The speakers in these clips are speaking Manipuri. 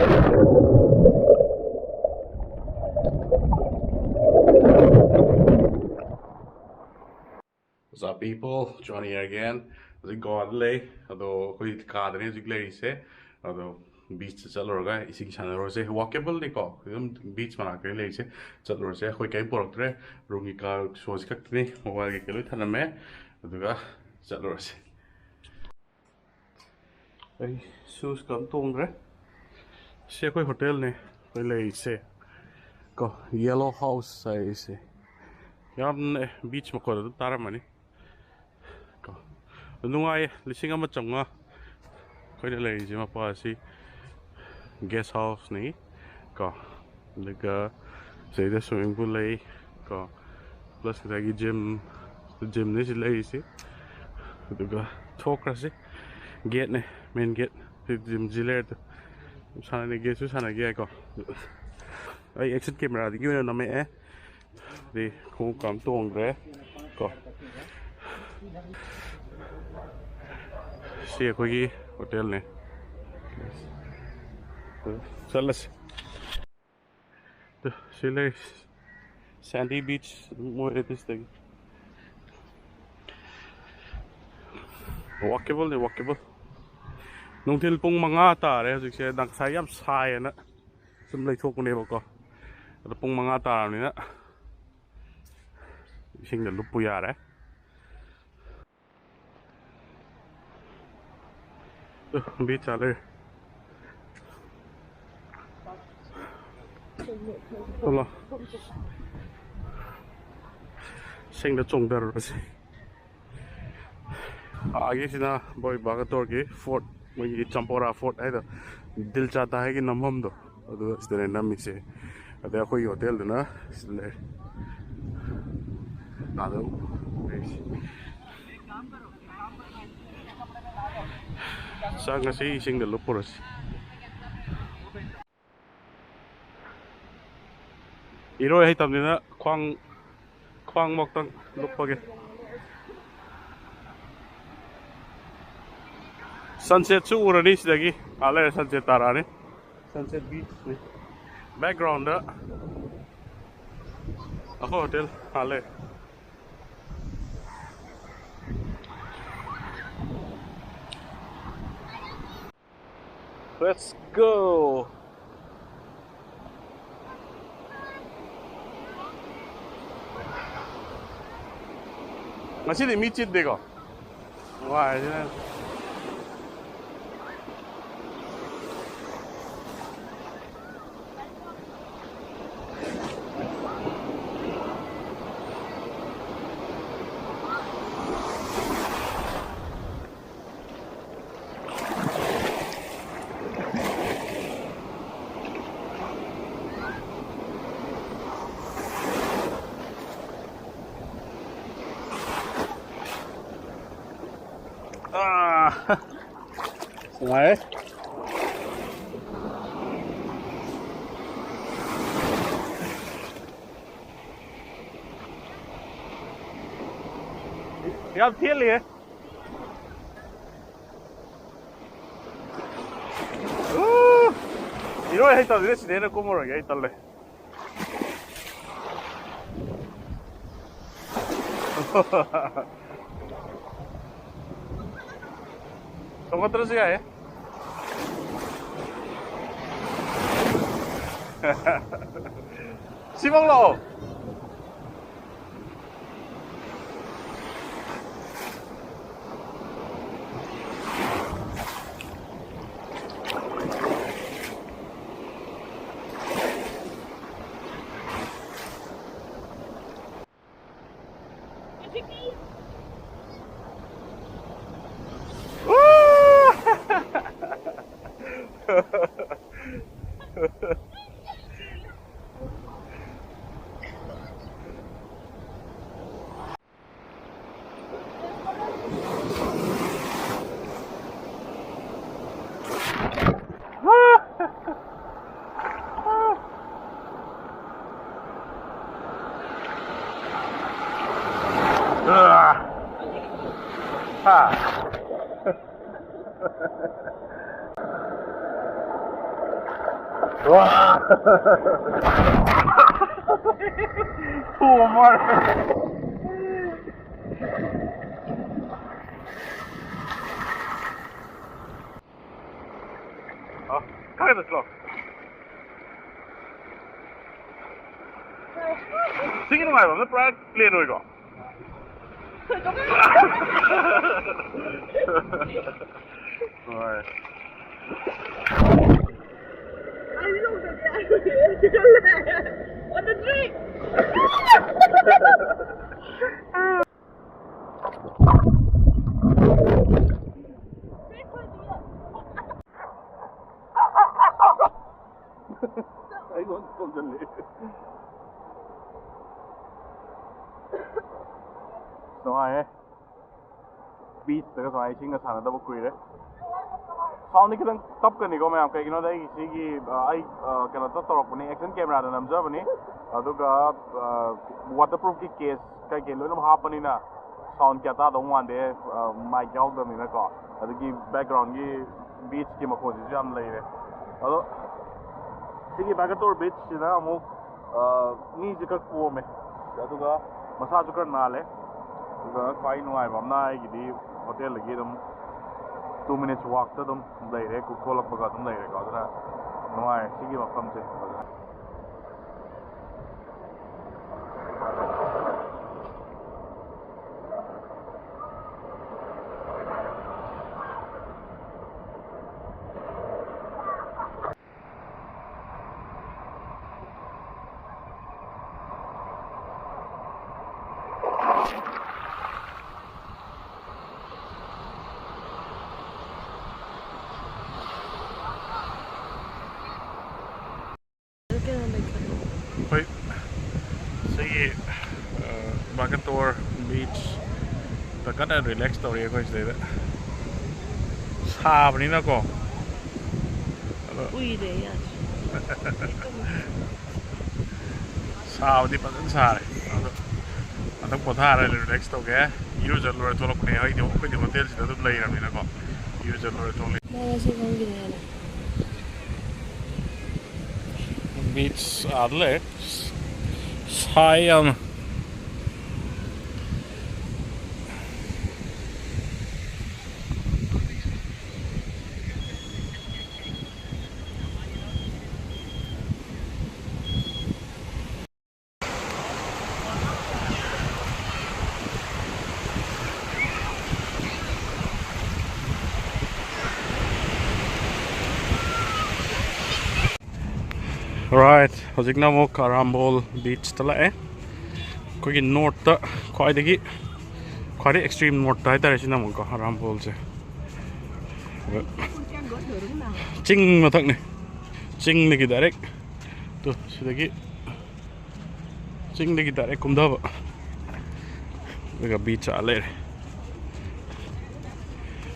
What's up, people? Johnny here again. The God lay, although we can't really say, although beach Chatharure is in Chatharure, walkable, they call them beach market, lay say, Chatharure, we came portrait, Rumica, shows me, while you can look at a man, the Chatharure. Hey, shoes come to Ongre. See a hotel, ne, lay say, go yellow house, I say. Yarn beach Macor, Taramani. Nungai lising ama changa koi le jima pa si guest house ni ka lega sei da swimming pool le ka plus ka gi gym ni si le si duga thokra si gate ne main gate gym jile to sana ne gate su sana ge ko ai exit camera di gi na me e di ko kam tong re ko see a quickie hotel ne Salas the Chile sandy beach more it is thing walkable nung til pung mga ta re hujik se dang sai yam sai na sum lai thok ne ba ko da pung mga ta ni na sing da lupu ya re beach ale Hola sing da chong dar se आगे से ना boy vagator के fort मुझे चंपोरा fort है तो दिल चाहता है कि नमम दो तो इस तरह नमी से अगर कोई होटल दो ना इसलिए ना दो sang kasi sing da lupuras iro hai tam na khwang mok tang lupage sunset su urani sidagi ale sunset tarani sunset beach ni background da hotel ale let's go. Masih meet it dego. Wah, ini. Sungai Yap thiên liye Iro hai ta dire sine na komoro ga italle Tunggu terus ya Simong lo Wow! Two more! Oh, kaya na slow. Sige na nga ba? May play ko. Alright. What the drink? I don't know. So I beat the guy sing a son of the book. Sound can top can go, ma'am. You know, they see I cannot talk on action camera and I'm Germany. Aduga waterproof case, take a little happening. Sound Kata don't want there, my job them in a car. The background beach came across the jam later. Although, see vagator beach, you know, music for me. Aduga, massage nale. Quite no, I'm not the hotel again. 2 minutes walk to them, they could call up about them later. No, I see you come to. Wait, see, vagator beach. The kind of relaxed story, I say that. Sabi na ko. Uy, de yan. Sabi di pa din sari. Atang pothara relaxed okay. Usual lore to look ne ay di ko di hotel sila dum lai ramina ko. Usual lore to. Bawa si kong ginana. Beach adle. Sayang. Right, hojik na mo arambol beach tala koi north ta khoi degi khoi extreme north ta tare sina mo ko arambol se ching ma thak ne ching ne ki direct to sidagi ching ne ki direct kumda ba ga beach ale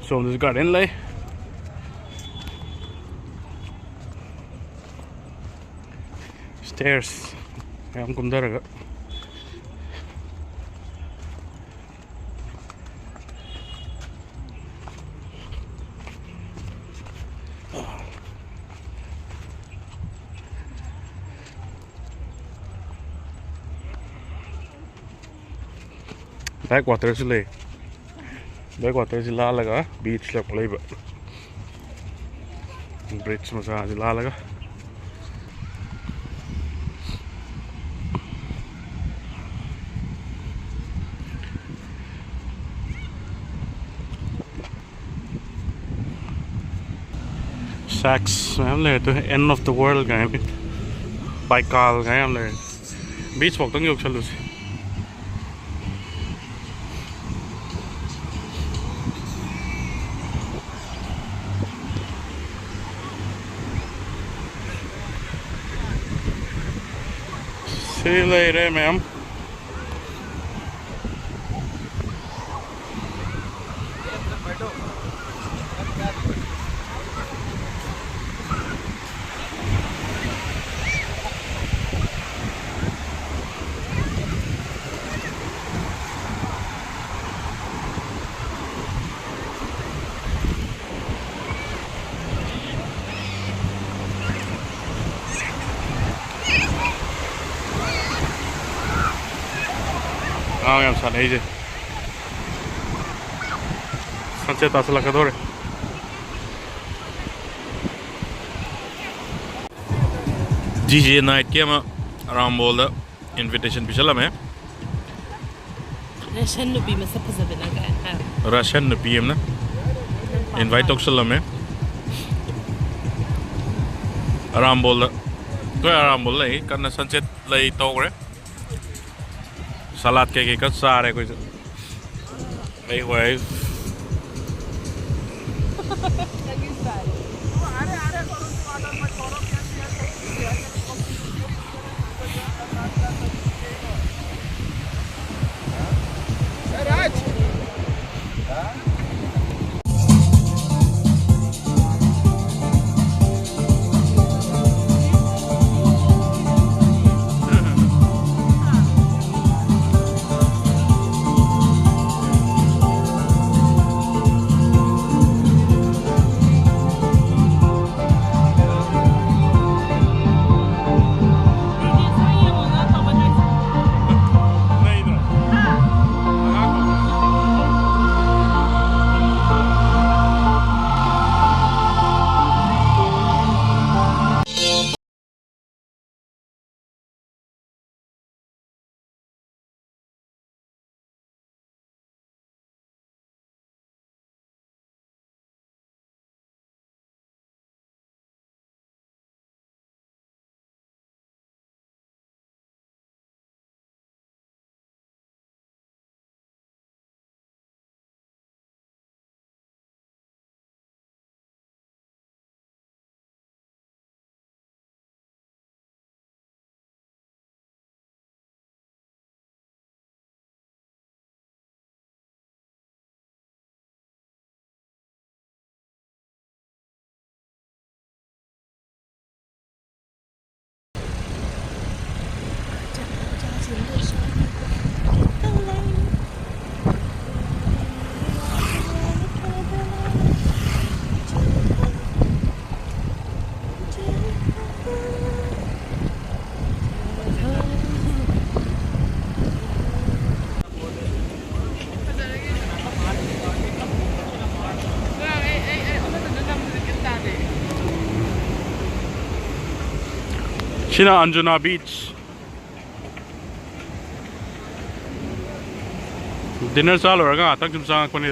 so this garden lai stairs yang kumdara ga backwater sile backwater sila laga beach lak leba bridge masa sila laga Saks, I'm there to end of the world guy. Baikal guy, I'm there. Beach walk, don't you chalo si. See you later, ma'am. yam san eje. Sunset asla kadore. DJ night ke ma arambol da invitation pichala me. Russian nubi masa pasabi na kaya. Russian PM na invite oksala me. Arambol da to arambol lai karna sunset lai togre. Salad ke ka sare ko. Ei hoy. China Anjuna Beach. Dinner salo raga tak jum sang ko ni.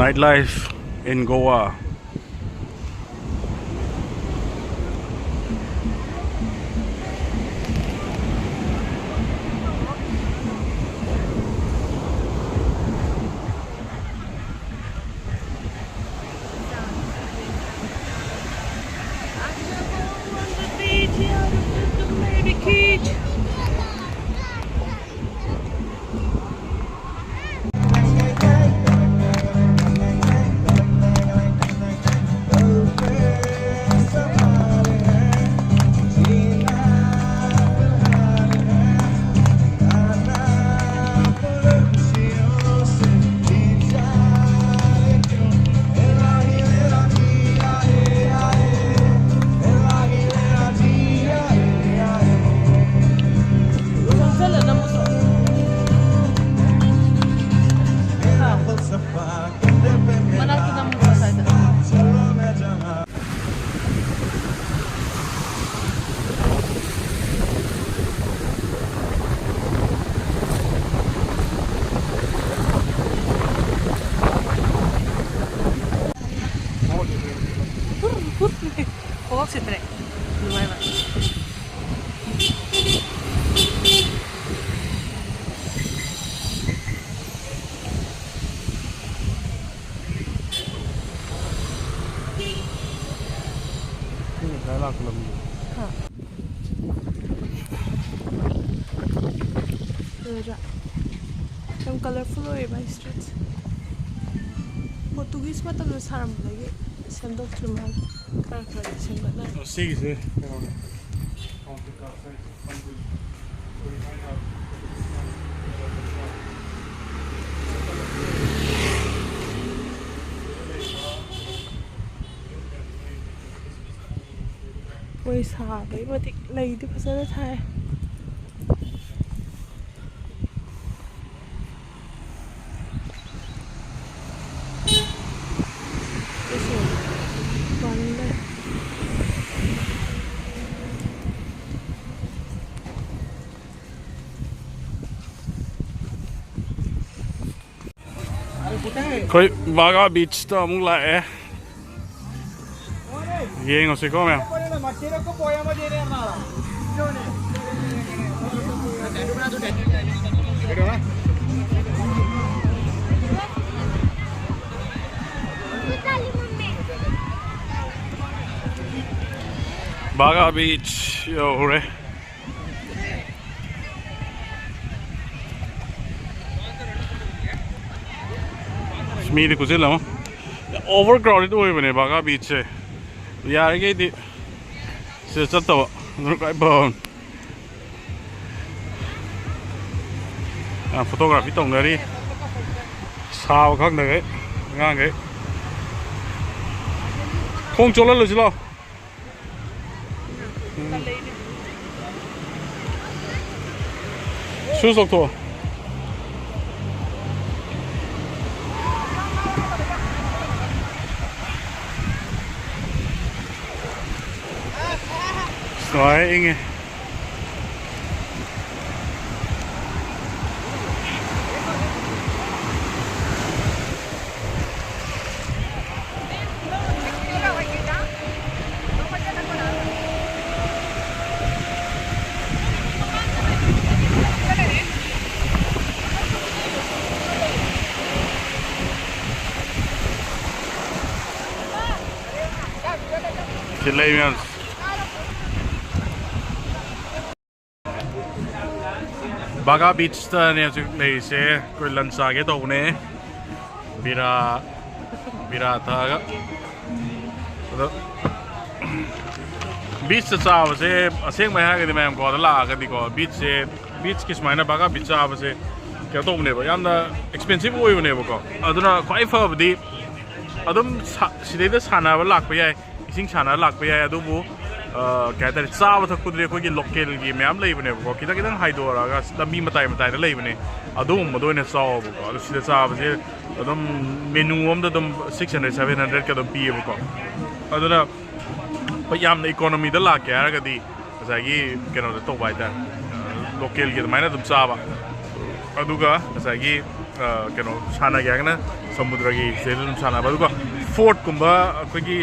Nightlife in Goa. Some colorful or by streets. Portuguese matamda saramlagi semdokchur mal kar semgatna. Sigise. Oi sa bai matik lei di phasana thai. Koi Baga Beach to amuk lae. Yengose ko ma'am. Baga Beach yo hore. Smidi kuchil lama. Overcrowded hoy bane Baga Beach se. यार के दि से चत्तो काय bon photography tong dari sao khang đấy ngang cái không chỗ lên lo su sok to rồi nghe Chileans Baga Beach ta ne ju lei se koi lunch a ge to ne bira tha ga beach cha wa se aseng mai ha ga mai ko la ga di ko beach kis mai na Baga Beach cha wa se ke to ne ba yam da expensive oi ne ba ko aduna khwai fa ba di adum sidai da sana ba lak pa yai ising sana lak pa yai adu bu क्या कहते हैं चाव तक कुछ देखो कि लोकल की मैम ले बने वो कितना कितना हाई दो रहा है तभी मताई ले बने अदुम मदो ने चाव वो अदु सीधे चाव से अदुम मेनू हम तो तुम 600 700 का तो पिए वो अदु ना याम ने इकोनॉमी द ला क्या है कदी ऐसा कि क्या ना तो बाइटा लोकल की तो मैंने तुम चाव अदु का ऐसा कि क्या ना शाना क्या है ना समुद्र की से तुम शाना अदु का फोर्ट कुंभा कोई की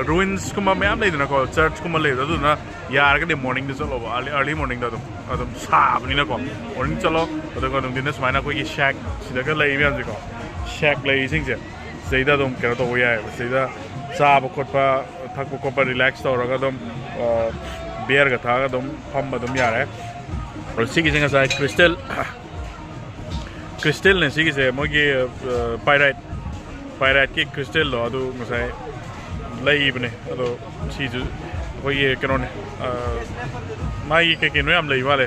ruins kuma मैम ले देना को चर्च kuma ले दो ना यार के मॉर्निंग चलो अर्ली मॉर्निंग दा तुम साब नहीं ना को मॉर्निंग चलो तो तुम दिन समाना कोई शैक सीधा कर ले मैम को शैक ले इसिंग से सीधा तुम क्या तो हुआ है सीधा साब कोटपा थक कोटपा रिलैक्स तो रगा तुम बियर का था तुम फम तुम यार है और सीखी से ऐसा क्रिस्टल ने सीखी से मुझे पायराइट की क्रिस्टल लो अदु मुझे लई बने अदो चीज़ कोई क्या ने माई के नो याम लई वाले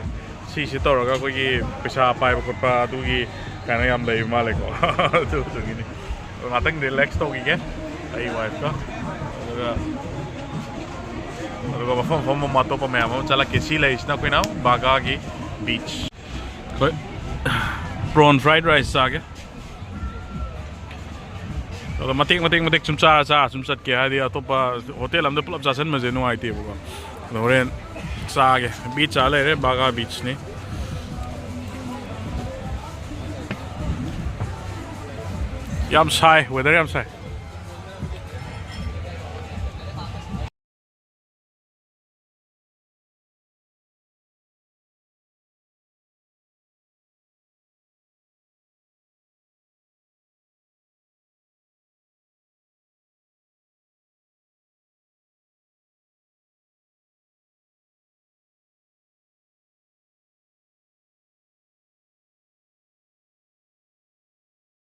चीज़ तो रगा कोई पैसा पाए बकोपा दूगी कहना याम लई वाले को तो गini मातंग रिलैक्स तो की क्या आई वाइफ का अदो फम मातो पर मैं आऊँ चला किसी ले इसना कोई ना बागा की बीच कोई prawn fried rice आगे तो मतिक सुम चा सुम सट के हादी अतोपा होटल हमदे पुलप जासन मजे नु आइते बको होरेन चागे बीच आले रे बागा बीच ने याम साई वेदर याम साई